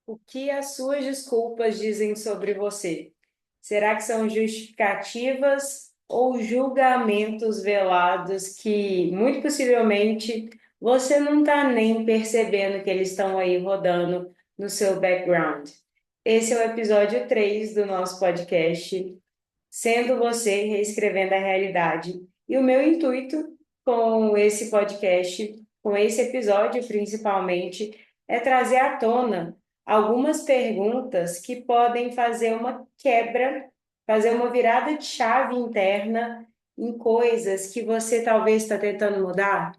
O que as suas desculpas dizem sobre você? Será que são justificativas ou julgamentos velados que, muito possivelmente, você não está nem percebendo que eles estão aí rodando no seu background? Esse é o episódio 3 do nosso podcast, Sendo Você Reescrevendo a Realidade. E o meu intuito com esse podcast, com esse episódio principalmente, é trazer à tona algumas perguntas que podem fazer uma quebra, fazer uma virada de chave interna em coisas que você talvez está tentando mudar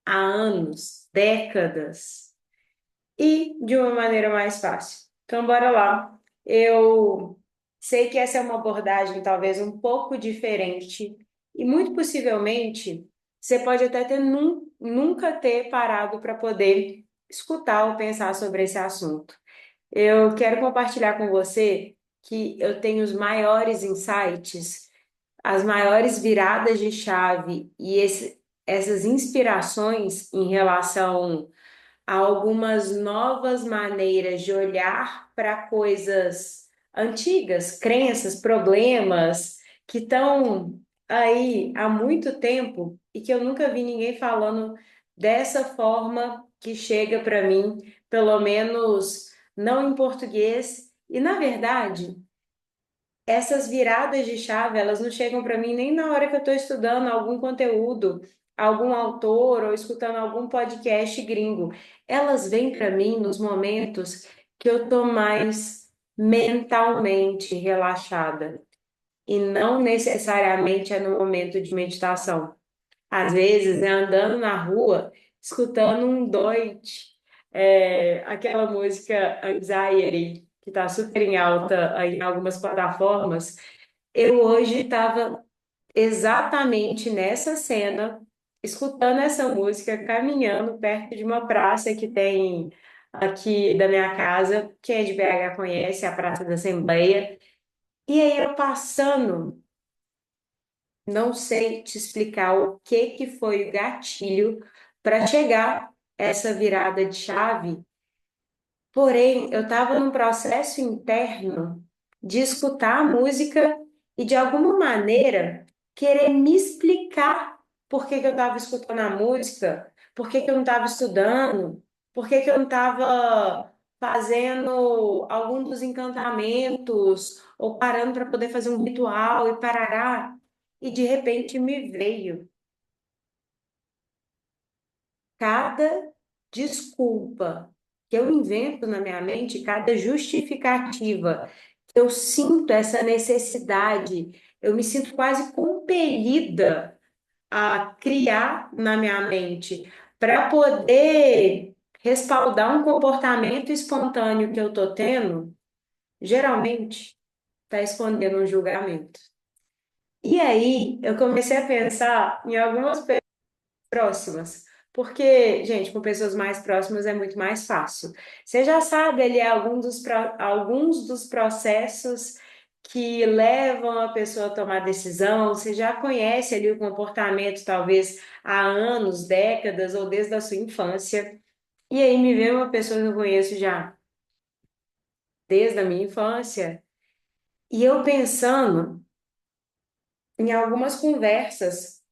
há anos, décadas, e de uma maneira mais fácil. Então, bora lá. Eu sei que essa é uma abordagem talvez um pouco diferente e muito possivelmente você pode até nunca ter parado para poder escutar ou pensar sobre esse assunto. Eu quero compartilhar com você que eu tenho os maiores insights, as maiores viradas de chave e essas inspirações em relação a algumas novas maneiras de olhar para coisas antigas, crenças, problemas que estão aí há muito tempo e que eu nunca vi ninguém falando dessa forma que chega para mim, pelo menos não em português. E na verdade, essas viradas de chave, elas não chegam para mim nem na hora que eu estou estudando algum conteúdo, algum autor ou escutando algum podcast gringo. Elas vêm para mim nos momentos que eu estou mais mentalmente relaxada e não necessariamente é no momento de meditação. Às vezes é andando na rua, escutando um Deutsch, aquela música Anxiety, que está super em alta aí em algumas plataformas. Eu hoje estava exatamente nessa cena, escutando essa música, caminhando perto de uma praça que tem aqui da minha casa. Quem é de BH conhece a Praça da Assembleia. E aí eu passando, não sei te explicar o que que foi o gatilho para chegar essa virada de chave. Porém, eu estava num processo interno de escutar a música e, de alguma maneira, querer me explicar por que que eu estava escutando a música, por que que eu não estava estudando, por que que eu não estava fazendo algum dos encantamentos ou parando para poder fazer um ritual e parará. E, de repente, me veio cada desculpa que eu invento na minha mente, cada justificativa, que eu sinto essa necessidade, eu me sinto quase compelida a criar na minha mente para poder respaldar um comportamento espontâneo que eu estou tendo, geralmente está escondendo um julgamento. E aí eu comecei a pensar em algumas próximas. Porque, gente, com pessoas mais próximas é muito mais fácil. Você já sabe ali alguns dos processos que levam a pessoa a tomar decisão, você já conhece ali o comportamento, talvez há anos, décadas ou desde a sua infância. E aí me vê uma pessoa que eu conheço já desde a minha infância, e eu pensando em algumas conversas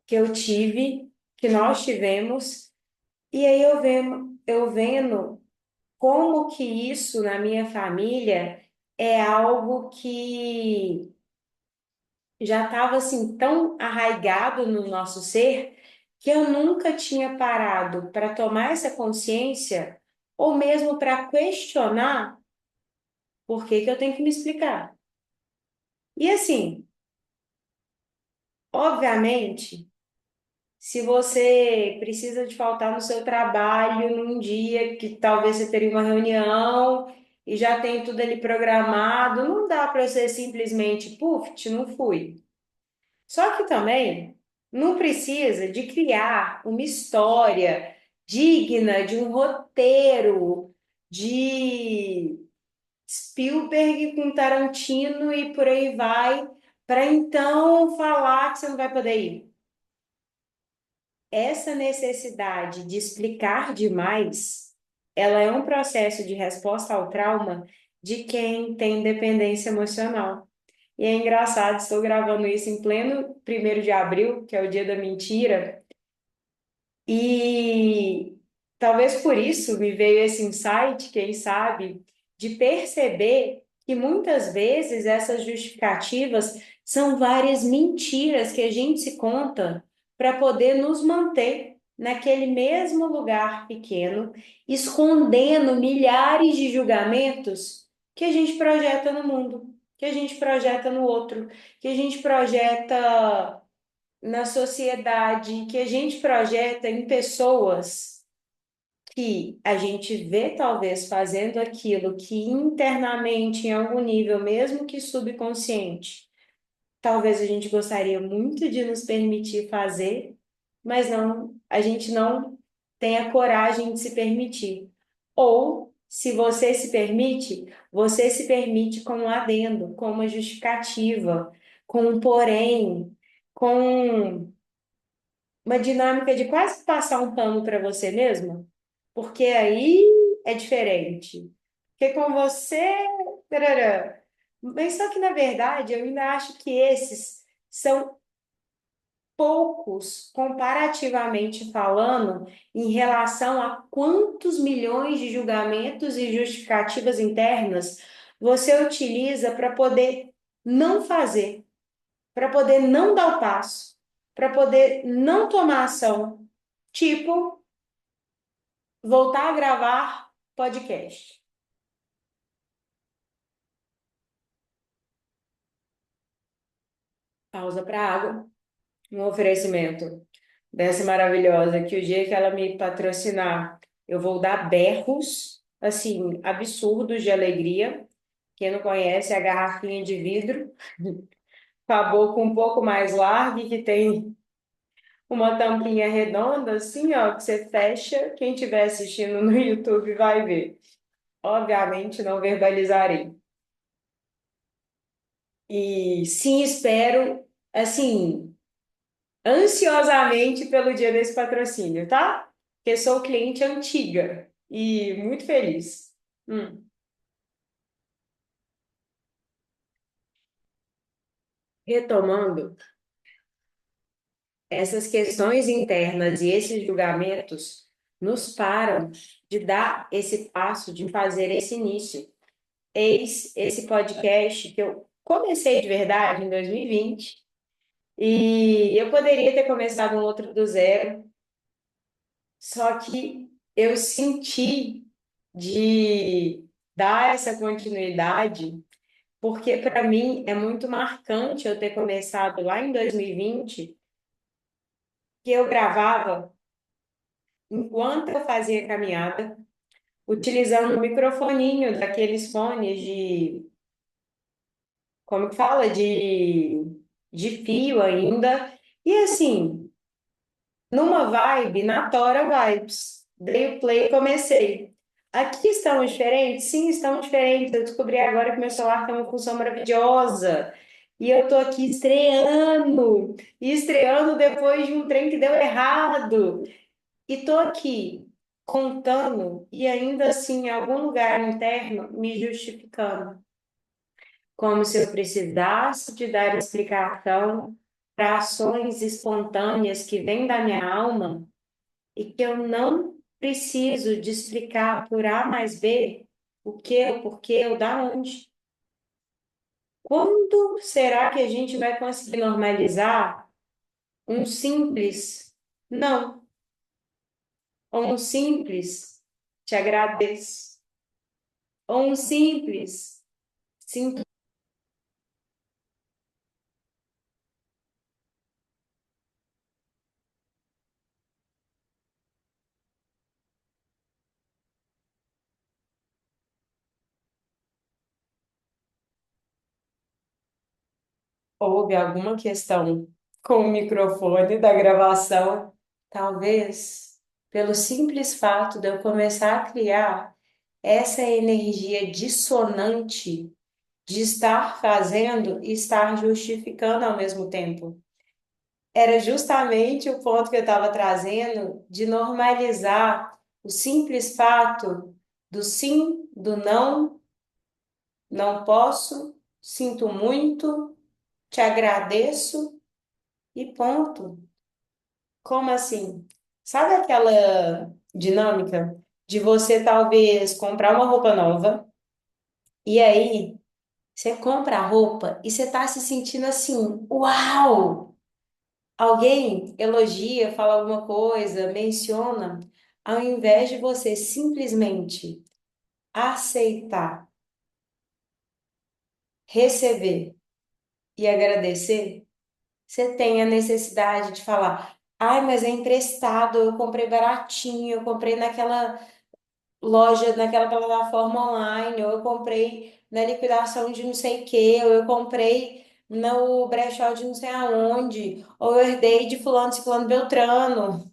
que eu tive, que nós tivemos. E aí eu vendo como que isso na minha família é algo que já estava assim tão arraigado no nosso ser que eu nunca tinha parado para tomar essa consciência ou mesmo para questionar por que que eu tenho que me explicar. E assim, obviamente, se você precisa de faltar no seu trabalho num dia que talvez você teria uma reunião e já tem tudo ali programado, não dá para você simplesmente, puf, não fui. Só que também não precisa de criar uma história digna de um roteiro de Spielberg com Tarantino e por aí vai, para então falar que você não vai poder ir. Essa necessidade de explicar demais ela é um processo de resposta ao trauma de quem tem dependência emocional. E é engraçado, estou gravando isso em pleno 1º de abril, que é o dia da mentira, e talvez por isso me veio esse insight, quem sabe, de perceber que muitas vezes essas justificativas são várias mentiras que a gente se conta para poder nos manter naquele mesmo lugar pequeno, escondendo milhares de julgamentos que a gente projeta no mundo, que a gente projeta no outro, que a gente projeta na sociedade, que a gente projeta em pessoas que a gente vê talvez fazendo aquilo que internamente, em algum nível, mesmo que subconsciente, talvez a gente gostaria muito de nos permitir fazer, mas não, a gente não tem a coragem de se permitir. Ou, se você se permite com um adendo, com uma justificativa, com um porém, com uma dinâmica de quase passar um pano para você mesma, porque aí é diferente. Porque com você, tarará. Mas só que na verdade eu ainda acho que esses são poucos, comparativamente falando, em relação a quantos milhões de julgamentos e justificativas internas você utiliza para poder não fazer, para poder não dar o passo, para poder não tomar ação. Tipo, voltar a gravar podcast. Pausa para água. Um oferecimento dessa maravilhosa que o dia que ela me patrocinar, eu vou dar berros, assim, absurdos de alegria. Quem não conhece, é a garrafinha de vidro, com a boca um pouco mais larga, e que tem uma tampinha redonda, assim, ó, que você fecha. Quem estiver assistindo no YouTube vai ver. Obviamente, não verbalizarei. E sim, espero, assim, ansiosamente pelo dia desse patrocínio, tá? Porque sou cliente antiga e muito feliz. Hum. Retomando, essas questões internas e esses julgamentos nos param de dar esse passo, de fazer esse início. Eis esse podcast que eu comecei de verdade em 2020 e eu poderia ter começado um outro do zero. Só que eu senti de dar essa continuidade, porque para mim é muito marcante eu ter começado lá em 2020, que eu gravava enquanto eu fazia caminhada, utilizando o microfoninho daqueles fones de, como que fala? De fio ainda. E assim, numa vibe, na Tora Vibes. Dei o play e comecei. Aqui estamos diferentes? Sim, estamos diferentes. Eu descobri agora que meu celular tem uma função maravilhosa. E eu tô aqui estreando. E estreando depois de um trem que deu errado. E tô aqui contando e ainda assim, em algum lugar interno, me justificando. Como se eu precisasse de dar explicação para ações espontâneas que vêm da minha alma e que eu não preciso de explicar por A mais B o que, o porquê, o da onde. Quando será que a gente vai conseguir normalizar um simples não, ou um simples te agradeço, ou um simples sinto. Houve alguma questão com o microfone da gravação? Talvez pelo simples fato de eu começar a criar essa energia dissonante de estar fazendo e estar justificando ao mesmo tempo. Era justamente o ponto que eu estava trazendo de normalizar o simples fato do sim, do não, não posso, sinto muito, te agradeço e ponto. Como assim? Sabe aquela dinâmica de você talvez comprar uma roupa nova e aí você compra a roupa e você tá se sentindo assim, uau! Alguém elogia, fala alguma coisa, menciona, ao invés de você simplesmente aceitar, receber e agradecer, você tem a necessidade de falar: ai, mas é emprestado, eu comprei baratinho, eu comprei naquela loja, naquela plataforma online, ou eu comprei na liquidação de não sei o quê, ou eu comprei no brechó de não sei aonde, ou eu herdei de fulano, ciclano, beltrano.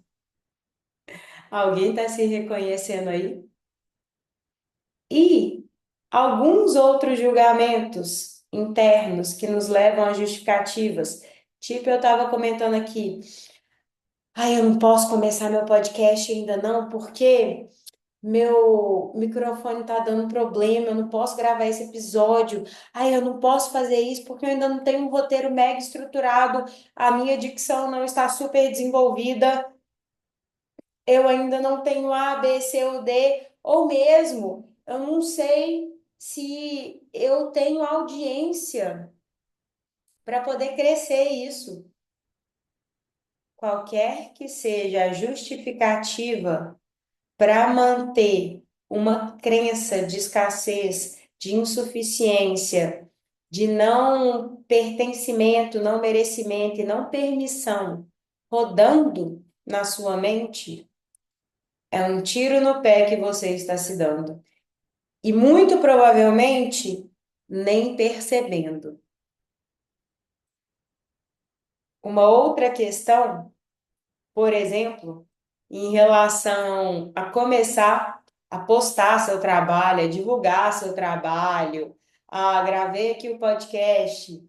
Alguém está se reconhecendo aí? E alguns outros julgamentos internos que nos levam a justificativas. Tipo, eu estava comentando aqui, ai, eu não posso começar meu podcast ainda não, porque meu microfone tá dando problema, eu não posso gravar esse episódio. Ai, eu não posso fazer isso porque eu ainda não tenho um roteiro mega estruturado, a minha dicção não está super desenvolvida, eu ainda não tenho A, B, C ou D, ou mesmo, eu não sei se eu tenho audiência para poder crescer isso. Qualquer que seja a justificativa para manter uma crença de escassez, de insuficiência, de não pertencimento, não merecimento e não permissão rodando na sua mente, é um tiro no pé que você está se dando. E muito provavelmente nem percebendo. Uma outra questão, por exemplo, em relação a começar a postar seu trabalho, a divulgar seu trabalho, gravei aqui o podcast,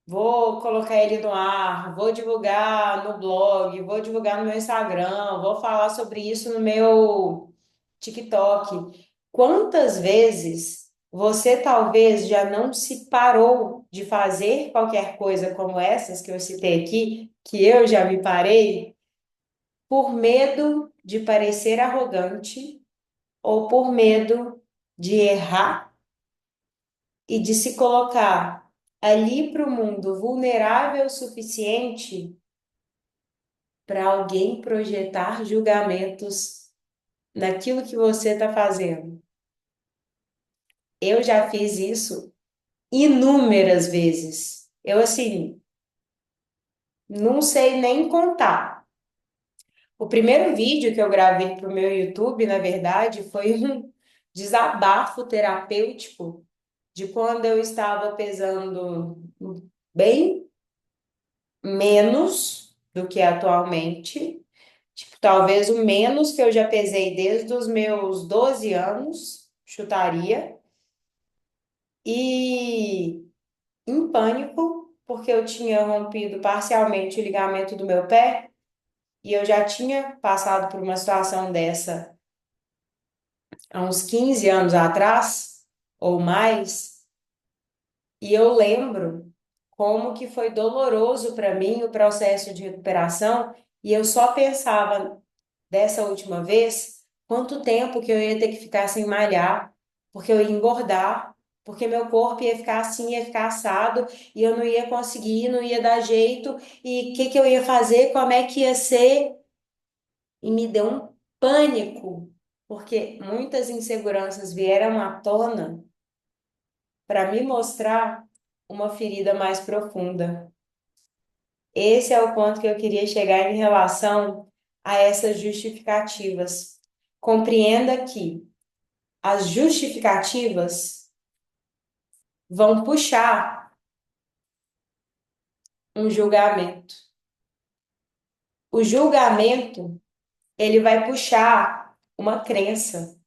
vou colocar ele no ar, vou divulgar no blog, vou divulgar no meu Instagram, vou falar sobre isso no meu TikTok. Quantas vezes você talvez já não se parou de fazer qualquer coisa como essas que eu citei aqui, que eu já me parei? Por medo de parecer arrogante ou por medo de errar e de se colocar ali para o mundo vulnerável o suficiente para alguém projetar julgamentos naquilo que você está fazendo. Eu já fiz isso inúmeras vezes. Eu, assim, não sei nem contar. O primeiro vídeo que eu gravei para o meu YouTube, na verdade, foi um desabafo terapêutico de quando eu estava pesando bem menos do que atualmente. Tipo, talvez o menos que eu já pesei desde os meus 12 anos, chutaria. E em pânico, porque eu tinha rompido parcialmente o ligamento do meu pé e eu já tinha passado por uma situação dessa há uns 15 anos atrás ou mais. E eu lembro como que foi doloroso para mim o processo de recuperação, e eu só pensava dessa última vez quanto tempo que eu ia ter que ficar sem malhar, porque eu ia engordar, porque meu corpo ia ficar assim, ia ficar assado, e eu não ia conseguir, não ia dar jeito, e o que que eu ia fazer, como é que ia ser, e me deu um pânico, porque muitas inseguranças vieram à tona para me mostrar uma ferida mais profunda. Esse é o ponto que eu queria chegar em relação a essas justificativas. Compreenda que as justificativas vão puxar um julgamento. O julgamento, ele vai puxar uma crença.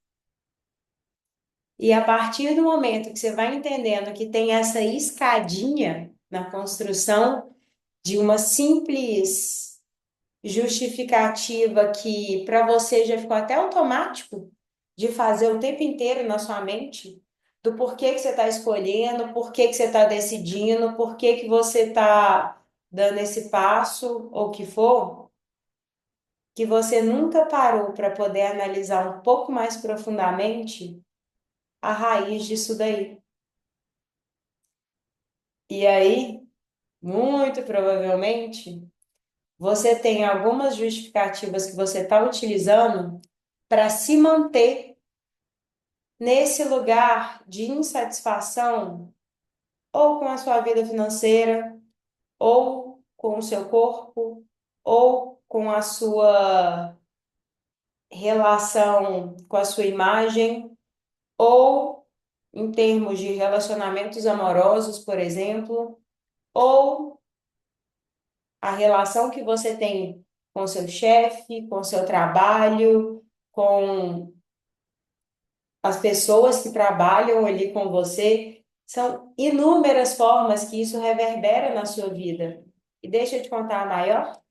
E a partir do momento que você vai entendendo que tem essa escadinha na construção de uma simples justificativa que para você já ficou até automático de fazer o tempo inteiro na sua mente, do porquê que você está escolhendo, porquê que você está decidindo, porquê que você está dando esse passo, ou o que for, que você nunca parou para poder analisar um pouco mais profundamente a raiz disso daí. E aí, muito provavelmente, você tem algumas justificativas que você está utilizando para se manter nesse lugar de insatisfação, ou com a sua vida financeira, ou com o seu corpo, ou com a sua relação com a sua imagem, ou em termos de relacionamentos amorosos, por exemplo, ou a relação que você tem com seu chefe, com seu trabalho, com as pessoas que trabalham ali com você. São inúmeras formas que isso reverbera na sua vida. E deixa eu te contar a maior.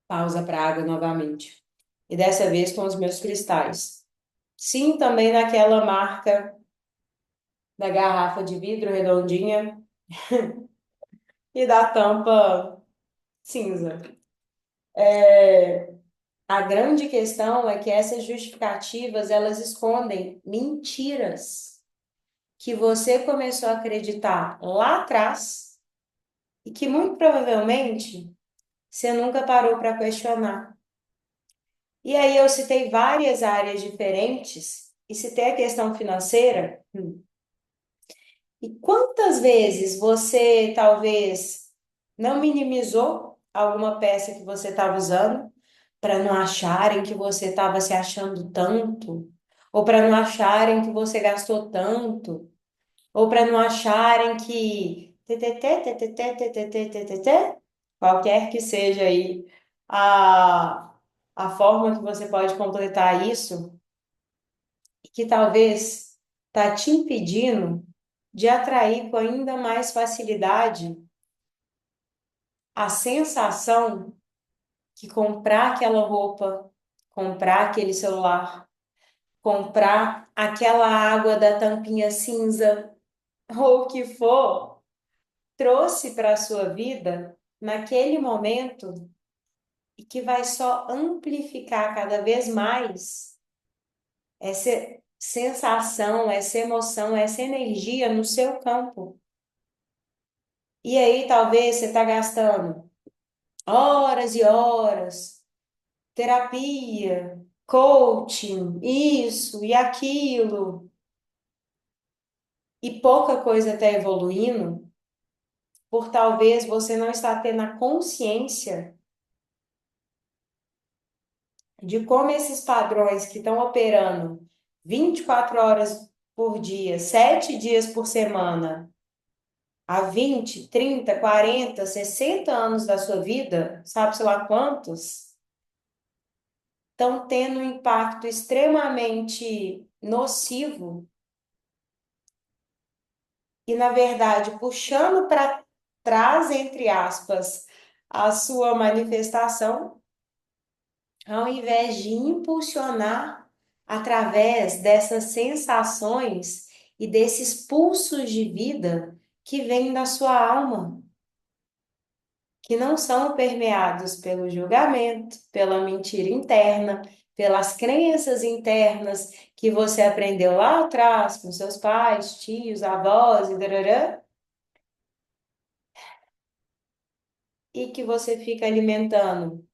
Pausa para a água novamente. E dessa vez com os meus cristais. Sim, também naquela marca da garrafa de vidro redondinha e da tampa cinza. A grande questão é que essas justificativas, elas escondem mentiras que você começou a acreditar lá atrás e que muito provavelmente você nunca parou para questionar. E aí eu citei várias áreas diferentes e citei a questão financeira. E quantas vezes você talvez não minimizou alguma peça que você estava usando para não acharem que você estava se achando tanto, ou para não acharem que você gastou tanto, ou para não acharem que qualquer que seja aí a, a forma que você pode completar isso, que talvez está te impedindo de atrair com ainda mais facilidade a sensação que comprar aquela roupa, comprar aquele celular, comprar aquela água da tampinha cinza, ou o que for, trouxe para a sua vida naquele momento e que vai só amplificar cada vez mais essa sensação, essa emoção, essa energia no seu campo. E aí talvez você está gastando horas e horas, terapia, coaching, isso e aquilo, e pouca coisa está evoluindo, por talvez você não estar tendo a consciência de como esses padrões que estão operando 24 horas por dia, 7 dias por semana, há 20, 30, 40, 60 anos da sua vida, sabe-se lá quantos, estão tendo um impacto extremamente nocivo e, na verdade, puxando para trás, entre aspas, a sua manifestação, ao invés de impulsionar através dessas sensações e desses pulsos de vida que vêm da sua alma, que não são permeados pelo julgamento, pela mentira interna, pelas crenças internas que você aprendeu lá atrás com seus pais, tios, avós e darará, e que você fica alimentando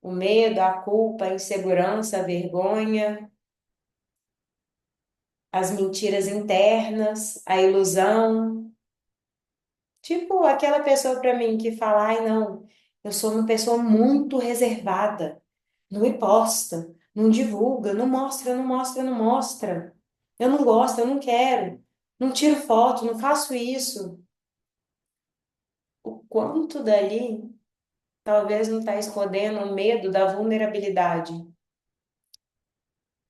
o medo, a culpa, a insegurança, a vergonha, as mentiras internas, a ilusão. Tipo aquela pessoa para mim que fala, ai não, eu sou uma pessoa muito reservada, não me posta, não divulga, não mostra, não mostra, não mostra. Eu não gosto, eu não quero, não tiro foto, não faço isso. O quanto dali talvez não está escondendo o medo da vulnerabilidade,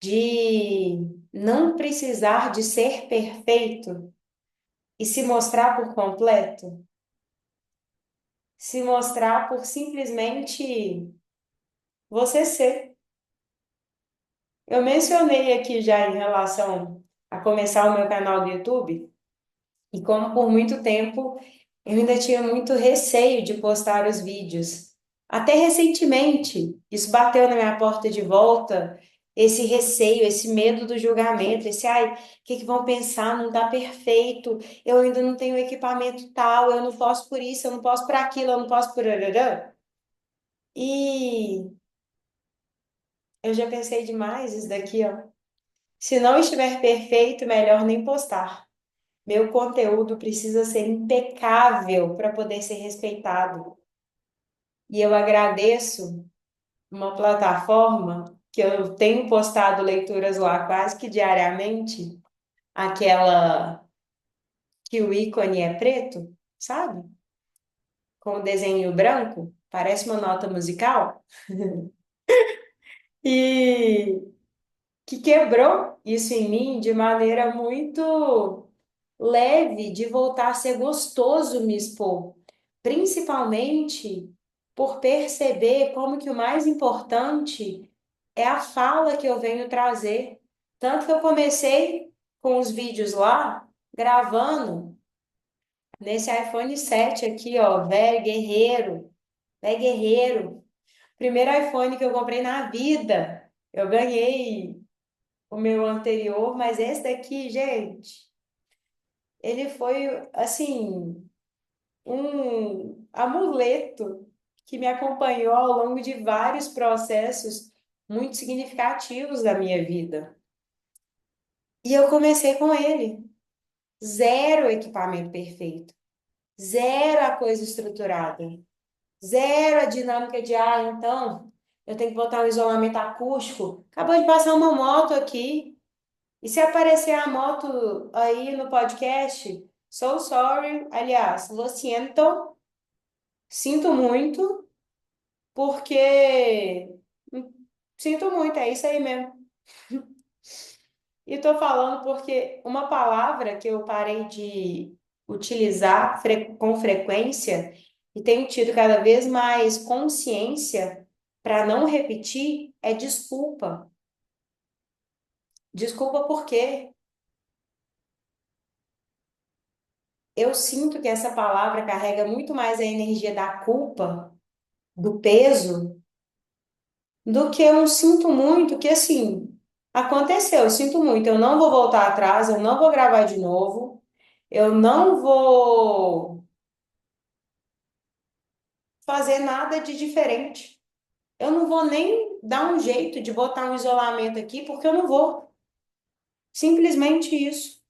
de não precisar de ser perfeito e se mostrar por completo. se mostrar por simplesmente você ser. Eu mencionei aqui já em relação a começar o meu canal do YouTube, e como por muito tempo eu ainda tinha muito receio de postar os vídeos. Até recentemente, isso bateu na minha porta de volta, esse receio, esse medo do julgamento, esse, ai, o que que vão pensar? Não tá perfeito, eu ainda não tenho equipamento tal, eu não posso por isso, eu não posso por aquilo, eu não posso por... arará. E eu já pensei demais isso daqui, ó. Se não estiver perfeito, melhor nem postar. Meu conteúdo precisa ser impecável para poder ser respeitado. E eu agradeço uma plataforma que eu tenho postado leituras lá quase que diariamente, aquela que o ícone é preto, sabe? Com o desenho branco, parece uma nota musical. E que quebrou isso em mim de maneira muito leve, de voltar a ser gostoso me expor, principalmente por perceber como que o mais importante é a fala que eu venho trazer. Tanto que eu comecei com os vídeos lá, gravando nesse iPhone 7 aqui, ó, velho guerreiro. Primeiro iPhone que eu comprei na vida. Eu ganhei o meu anterior, mas esse daqui, gente, ele foi assim um amuleto que me acompanhou ao longo de vários processos muito significativos da minha vida. E eu comecei com ele. Zero equipamento perfeito, zero a coisa estruturada, zero a dinâmica de, ah, então eu tenho que botar um isolamento acústico. Acabou de passar uma moto aqui. E se aparecer a moto aí no podcast, so sorry, aliás, lo siento, sinto muito, porque sinto muito, é isso aí mesmo. E tô falando porque uma palavra que eu parei de utilizar com frequência e tenho tido cada vez mais consciência para não repetir é desculpa. Desculpa por quê? Eu sinto que essa palavra carrega muito mais a energia da culpa, do peso, do que um sinto muito, que assim, aconteceu, sinto muito, eu não vou voltar atrás, eu não vou gravar de novo, eu não vou fazer nada de diferente. Eu não vou nem dar um jeito de botar um isolamento aqui, porque eu não vou. Simplesmente isso.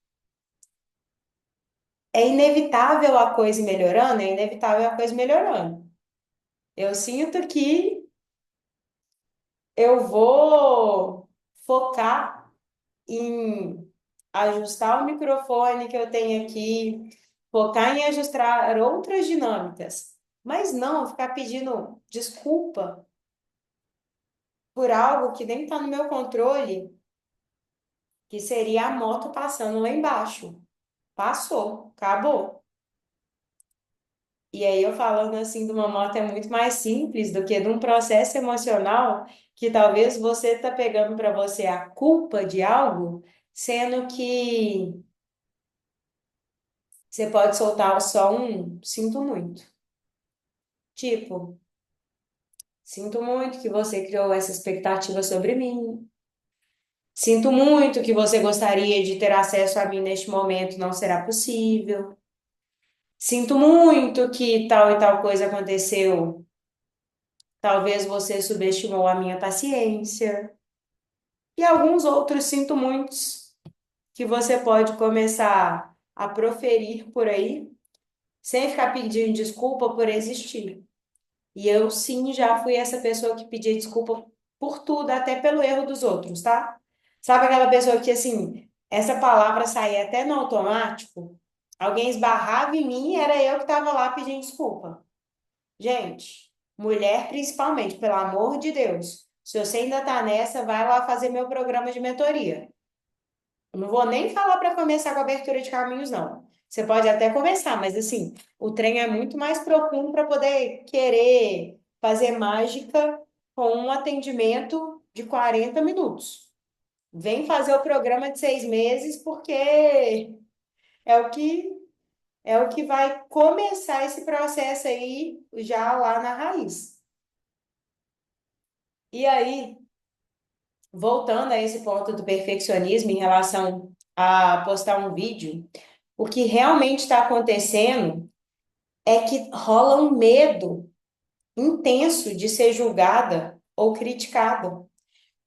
É inevitável a coisa ir melhorando, é inevitável a coisa melhorando. Eu sinto que eu vou focar em ajustar o microfone que eu tenho aqui, focar em ajustar outras dinâmicas, mas não ficar pedindo desculpa por algo que nem está no meu controle, que seria a moto passando lá embaixo. Passou, acabou. E aí eu falando assim de uma moto é muito mais simples do que de um processo emocional que talvez você está pegando para você a culpa de algo, sendo que você pode soltar só um sinto muito. Tipo, sinto muito que você criou essa expectativa sobre mim. Sinto muito que você gostaria de ter acesso a mim neste momento, não será possível. Sinto muito que tal e tal coisa aconteceu. Talvez você subestimou a minha paciência. E alguns outros sinto muitos que você pode começar a proferir por aí, sem ficar pedindo desculpa por existir. E eu sim já fui essa pessoa que pedia desculpa por tudo, até pelo erro dos outros, tá? Sabe aquela pessoa que assim, essa palavra saía até no automático? Alguém esbarrava em mim e era eu que estava lá pedindo desculpa. Gente, mulher principalmente, pelo amor de Deus. Se você ainda tá nessa, vai lá fazer meu programa de mentoria. Eu não vou nem falar para começar com a abertura de caminhos, não. Você pode até começar, mas assim, o trem é muito mais profundo para poder querer fazer mágica com um atendimento de 40 minutos. Vem fazer o programa de 6 meses, porque é o que é o que vai começar esse processo aí já lá na raiz. E aí, voltando a esse ponto do perfeccionismo em relação a postar um vídeo, o que realmente está acontecendo é que rola um medo intenso de ser julgada ou criticada.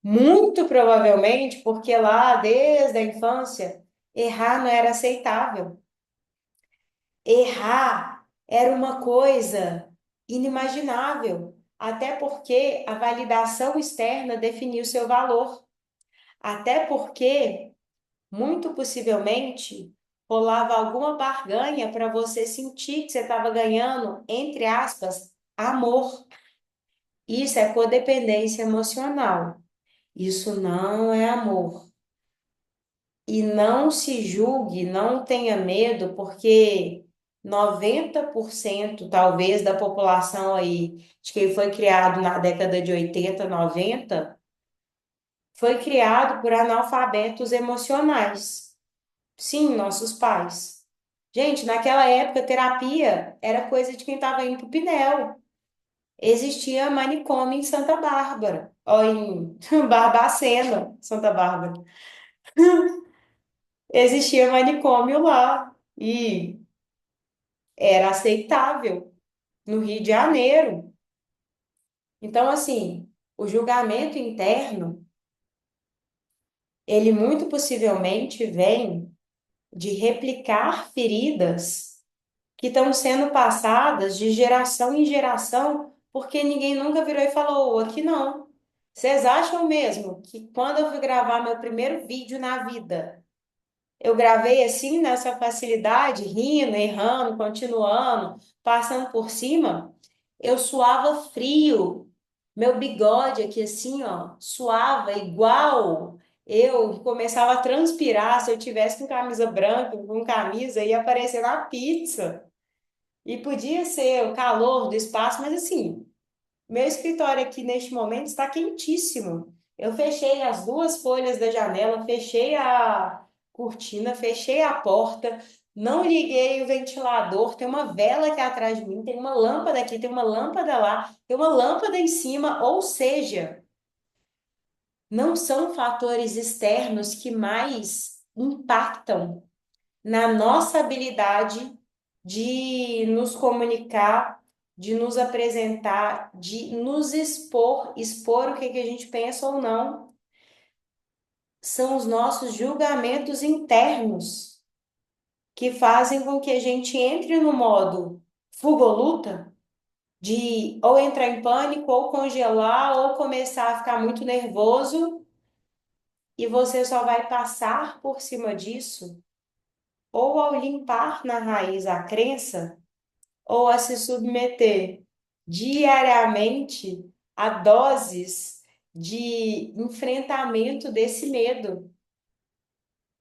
Muito provavelmente porque lá, desde a infância, errar não era aceitável. Errar era uma coisa inimaginável, até porque a validação externa definia o seu valor. Até porque, muito possivelmente, rolava alguma barganha para você sentir que você estava ganhando, entre aspas, amor. Isso é codependência emocional. Isso não é amor. E não se julgue, não tenha medo, porque 90% talvez da população aí, de quem foi criado na década de 80, 90, foi criado por analfabetos emocionais. Sim, nossos pais. Gente, naquela época, terapia era coisa de quem estava indo pro Pinel. Existia manicômio em Santa Bárbara, ou em Barbacena, Santa Bárbara. Existia manicômio lá e era aceitável no Rio de Janeiro. Então, assim, o julgamento interno, ele muito possivelmente vem de replicar feridas que estão sendo passadas de geração em geração, porque ninguém nunca virou e falou, "Ô, aqui não." Vocês acham mesmo que quando eu fui gravar meu primeiro vídeo na vida, eu gravei assim, nessa facilidade, rindo, errando, continuando, passando por cima? Eu suava frio. Meu bigode aqui assim, ó, suava igual. Eu começava a transpirar se eu tivesse com camisa branca, com camisa, ia aparecer na pizza. E podia ser o calor do espaço, mas assim, meu escritório aqui neste momento está quentíssimo. Eu fechei as duas folhas da janela, fechei a cortina, fechei a porta, não liguei o ventilador. Tem uma vela aqui atrás de mim, tem uma lâmpada aqui, tem uma lâmpada lá, tem uma lâmpada em cima. Ou seja, não são fatores externos que mais impactam na nossa habilidade de nos comunicar, de nos apresentar, de nos expor, expor o que que a gente pensa ou não, são os nossos julgamentos internos que fazem com que a gente entre no modo fuga ou luta, de ou entrar em pânico, ou congelar, ou começar a ficar muito nervoso, e você só vai passar por cima disso, ou ao limpar na raiz a crença, ou a se submeter diariamente a doses de enfrentamento desse medo.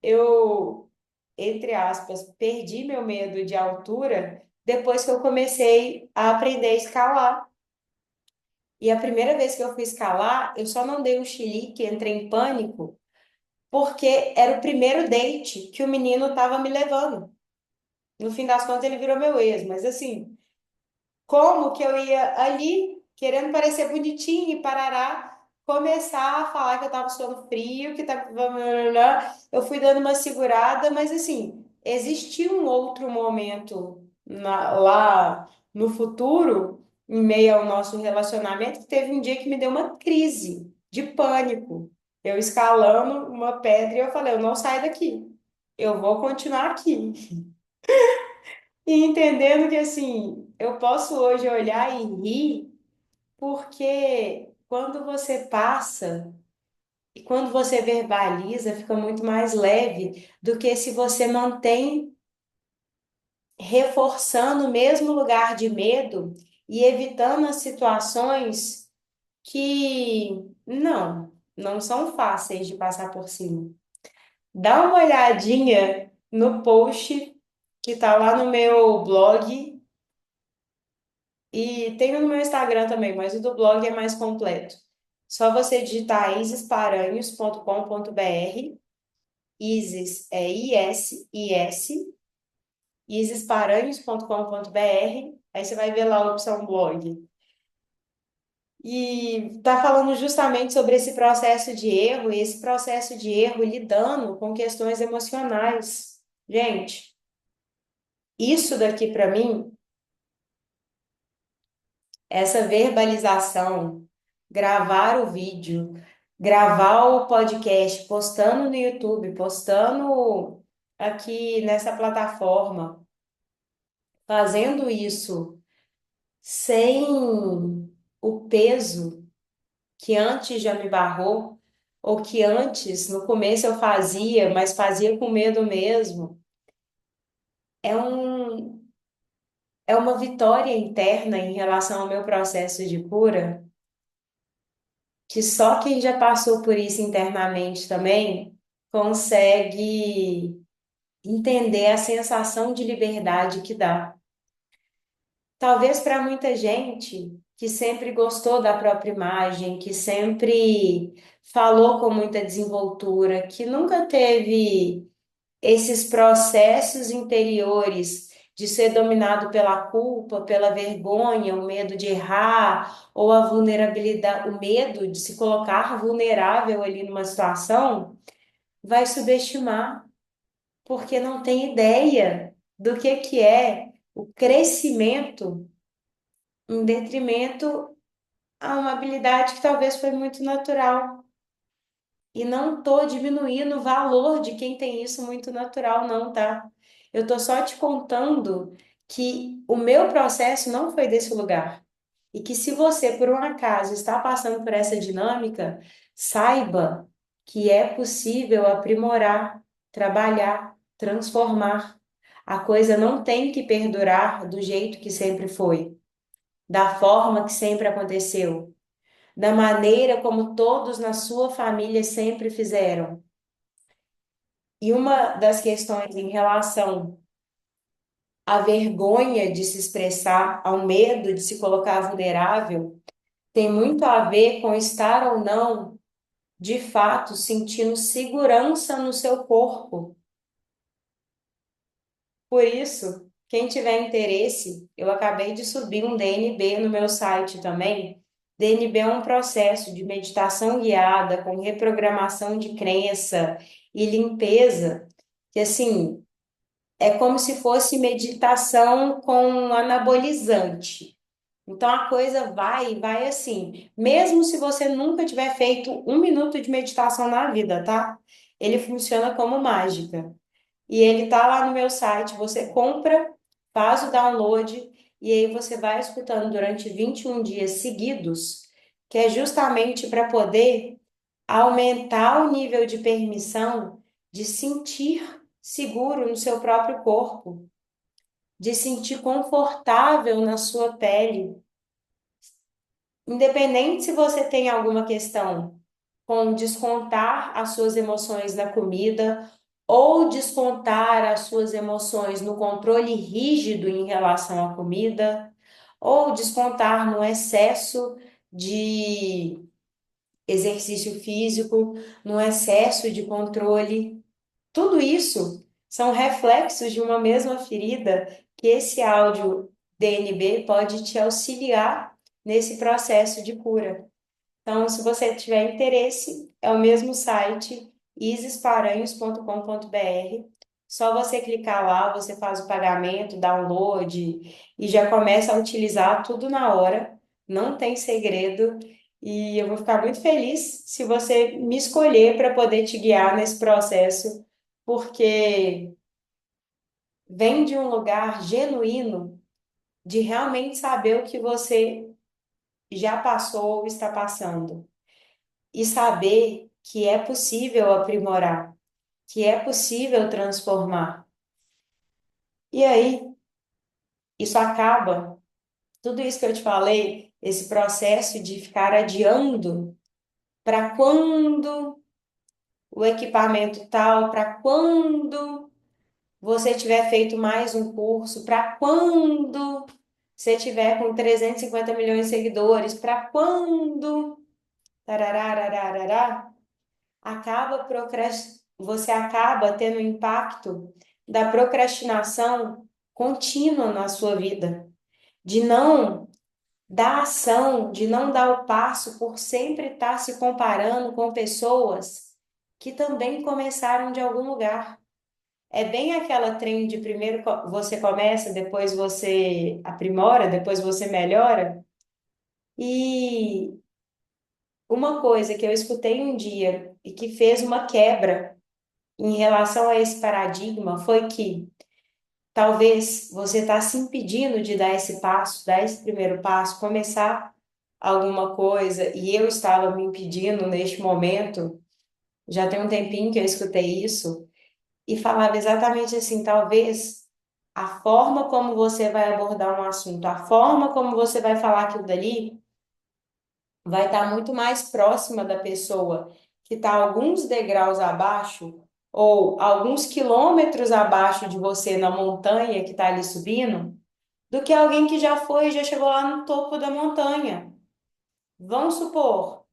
Eu, entre aspas, perdi meu medo de altura depois que eu comecei a aprender a escalar. E a primeira vez que eu fui escalar, eu só não dei um chilique, entrei em pânico, porque era o primeiro date que o menino estava me levando. No fim das contas, ele virou meu ex, mas assim, como que eu ia ali, querendo parecer bonitinho e parará, começar a falar que eu tava suando frio, que tava. Eu fui dando uma segurada, mas assim, existiu um outro momento lá no futuro, em meio ao nosso relacionamento, que teve um dia que me deu uma crise de pânico. Eu escalando uma pedra e eu falei, eu não saio daqui. Eu vou continuar aqui. E entendendo que assim, eu posso hoje olhar e rir, porque quando você passa e quando você verbaliza, fica muito mais leve do que se você mantém reforçando o mesmo lugar de medo e evitando as situações que não são fáceis de passar por cima. Dá uma olhadinha no post que tá lá no meu blog e tem no meu Instagram também, mas o do blog é mais completo. Só você digitar isesparanhos.com.br. Isis é ISIS, isesparanhos.com.br. Aí você vai ver lá a opção blog. E tá falando justamente sobre esse processo de erro e esse processo de erro lidando com questões emocionais. Gente, isso daqui para mim, essa verbalização, gravar o vídeo, gravar o podcast, postando no YouTube, postando aqui nessa plataforma, fazendo isso sem o peso que antes já me barrou, ou que antes, no começo eu fazia, mas fazia com medo mesmo, é um, é uma vitória interna em relação ao meu processo de cura, que só quem já passou por isso internamente também consegue entender a sensação de liberdade que dá. Talvez para muita gente que sempre gostou da própria imagem, que sempre falou com muita desenvoltura, que nunca teve esses processos interiores de ser dominado pela culpa, pela vergonha, o medo de errar, ou a vulnerabilidade, o medo de se colocar vulnerável ali numa situação, vai subestimar, porque não tem ideia do que é o crescimento em detrimento a uma habilidade que talvez foi muito natural. E não tô diminuindo o valor de quem tem isso muito natural, não, tá? Eu tô só te contando que o meu processo não foi desse lugar. E que se você, por um acaso, está passando por essa dinâmica, saiba que é possível aprimorar, trabalhar, transformar. A coisa não tem que perdurar do jeito que sempre foi, da forma que sempre aconteceu, da maneira como todos na sua família sempre fizeram. E uma das questões em relação à vergonha de se expressar, ao medo de se colocar vulnerável, tem muito a ver com estar ou não, de fato, sentindo segurança no seu corpo. Por isso, quem tiver interesse, eu acabei de subir um DNB no meu site também. DNB é um processo de meditação guiada com reprogramação de crença e limpeza, que assim, é como se fosse meditação com anabolizante. Então a coisa vai assim, mesmo se você nunca tiver feito 1 minuto de meditação na vida, tá? Ele funciona como mágica. E ele tá lá no meu site, você compra, faz o download e aí você vai escutando durante 21 dias seguidos, que é justamente para poder aumentar o nível de permissão de sentir seguro no seu próprio corpo, de sentir confortável na sua pele, independente se você tem alguma questão com descontar as suas emoções na comida ou descontar as suas emoções no controle rígido em relação à comida, ou descontar no excesso de exercício físico, no excesso de controle. Tudo isso são reflexos de uma mesma ferida que esse áudio DNB pode te auxiliar nesse processo de cura. Então, se você tiver interesse, é o mesmo site, isesparanhos.com.br. Só você clicar lá, você faz o pagamento, download e já começa a utilizar tudo na hora. Não tem segredo. E eu vou ficar muito feliz se você me escolher para poder te guiar nesse processo, porque vem de um lugar genuíno de realmente saber o que você já passou ou está passando. E saber que é possível aprimorar, que é possível transformar. E aí, isso acaba, tudo isso que eu te falei, esse processo de ficar adiando para quando o equipamento tal, para quando você tiver feito mais um curso, para quando você tiver com 350 milhões de seguidores, para quando, tarararararará, você acaba tendo um impacto da procrastinação contínua na sua vida, de não dar ação, de não dar o passo por sempre estar se comparando com pessoas que também começaram de algum lugar. É bem aquela trem de primeiro você começa, depois você aprimora, depois você melhora. E uma coisa que eu escutei um dia e que fez uma quebra em relação a esse paradigma foi que talvez você está se impedindo de dar esse passo, dar esse primeiro passo, começar alguma coisa, e eu estava me impedindo neste momento, já tem um tempinho que eu escutei isso, e falava exatamente assim, talvez a forma como você vai abordar um assunto, a forma como você vai falar aquilo dali, vai estar muito mais próxima da pessoa que está alguns degraus abaixo ou alguns quilômetros abaixo de você na montanha que está ali subindo, do que alguém que já foi e já chegou lá no topo da montanha. Vamos supor,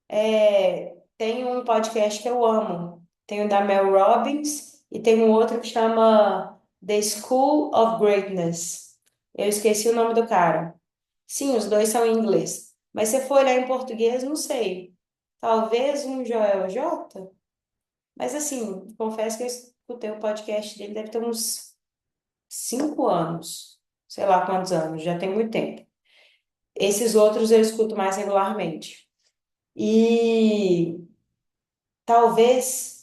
tem um podcast que eu amo, tem o da Mel Robbins e tem um outro que chama The School of Greatness. Eu esqueci o nome do cara. Sim, os dois são em inglês. Mas se for olhar em português, não sei. Talvez um Joel J. Mas assim, confesso que eu escutei o podcast dele, deve ter uns 5 anos. Sei lá quantos anos, já tem muito tempo. Esses outros eu escuto mais regularmente. E talvez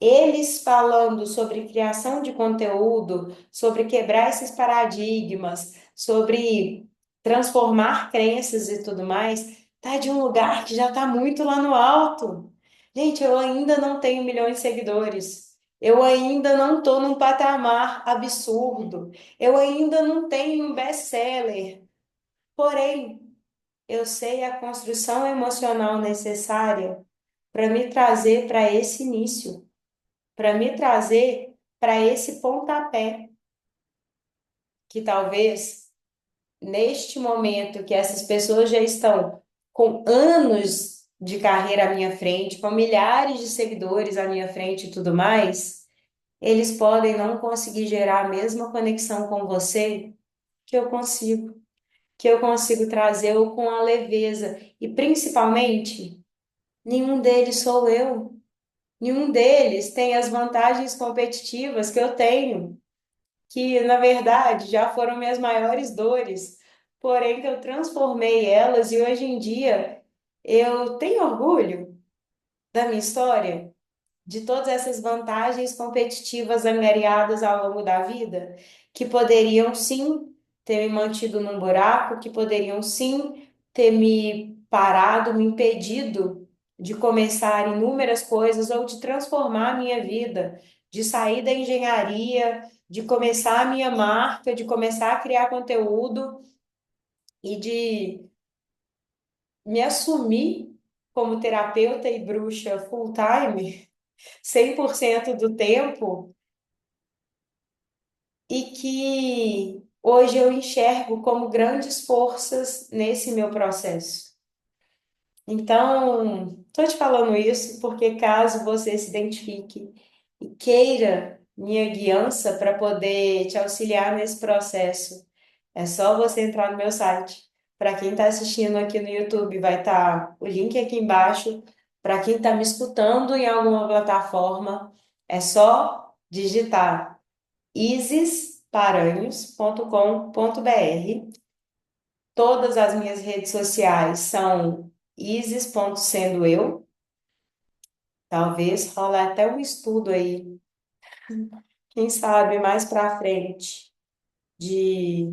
eles falando sobre criação de conteúdo, sobre quebrar esses paradigmas, sobre transformar crenças e tudo mais, tá de um lugar que já tá muito lá no alto. Gente, eu ainda não tenho milhões de seguidores. Eu ainda não tô num patamar absurdo. Eu ainda não tenho um best-seller. Porém, eu sei a construção emocional necessária para me trazer para esse início, para me trazer para esse pontapé, que talvez neste momento que essas pessoas já estão com anos de carreira à minha frente, com milhares de seguidores à minha frente e tudo mais, eles podem não conseguir gerar a mesma conexão com você que eu consigo, que eu consigo trazer com a leveza e principalmente nenhum deles sou eu. Nenhum deles tem as vantagens competitivas que eu tenho, que na verdade já foram minhas maiores dores, porém que eu transformei elas e hoje em dia eu tenho orgulho da minha história, de todas essas vantagens competitivas angariadas ao longo da vida, que poderiam sim ter me mantido num buraco, que poderiam sim ter me parado, me impedido de começar inúmeras coisas ou de transformar a minha vida, de sair da engenharia, de começar a minha marca, de começar a criar conteúdo e de me assumir como terapeuta e bruxa full time 100% do tempo e que hoje eu enxergo como grandes forças nesse meu processo. Então, estou te falando isso porque caso você se identifique e queira minha guiança para poder te auxiliar nesse processo, é só você entrar no meu site. Para quem está assistindo aqui no YouTube, vai estar o link aqui embaixo. Para quem está me escutando em alguma plataforma, é só digitar isisparanhos.com.br. Todas as minhas redes sociais são isis.sendoeu. Talvez rolar até um estudo aí, quem sabe mais para frente, de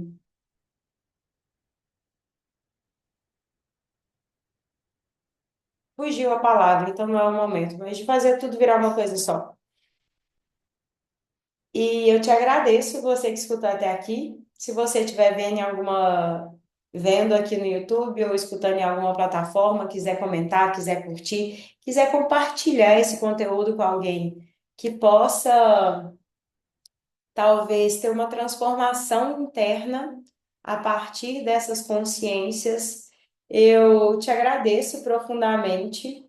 fugiu a palavra, então não é o momento, mas de fazer tudo virar uma coisa só. E eu te agradeço você que escutou até aqui. Se você estiver vendo aqui no YouTube ou escutando em alguma plataforma, quiser comentar, quiser curtir, quiser compartilhar esse conteúdo com alguém que possa talvez ter uma transformação interna a partir dessas consciências. Eu te agradeço profundamente.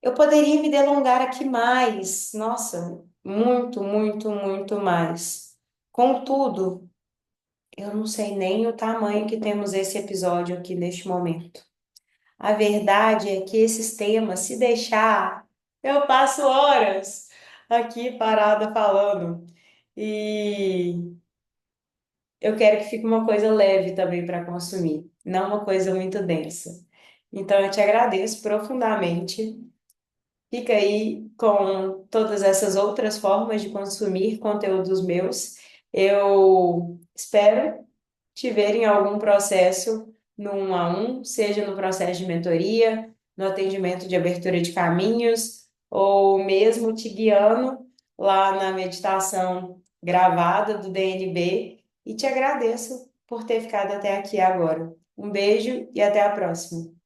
Eu poderia me delongar aqui mais, nossa, muito, muito, muito mais. Contudo, eu não sei nem o tamanho que temos esse episódio aqui neste momento. A verdade é que esses temas, se deixar, eu passo horas aqui parada falando. E eu quero que fique uma coisa leve também para consumir, não uma coisa muito densa. Então, eu te agradeço profundamente. Fica aí com todas essas outras formas de consumir conteúdos meus. Eu espero te ver em algum processo no 1 a 1, seja no processo de mentoria, no atendimento de abertura de caminhos, ou mesmo te guiando lá na meditação gravada do DNB. E te agradeço por ter ficado até aqui agora. Um beijo e até a próxima.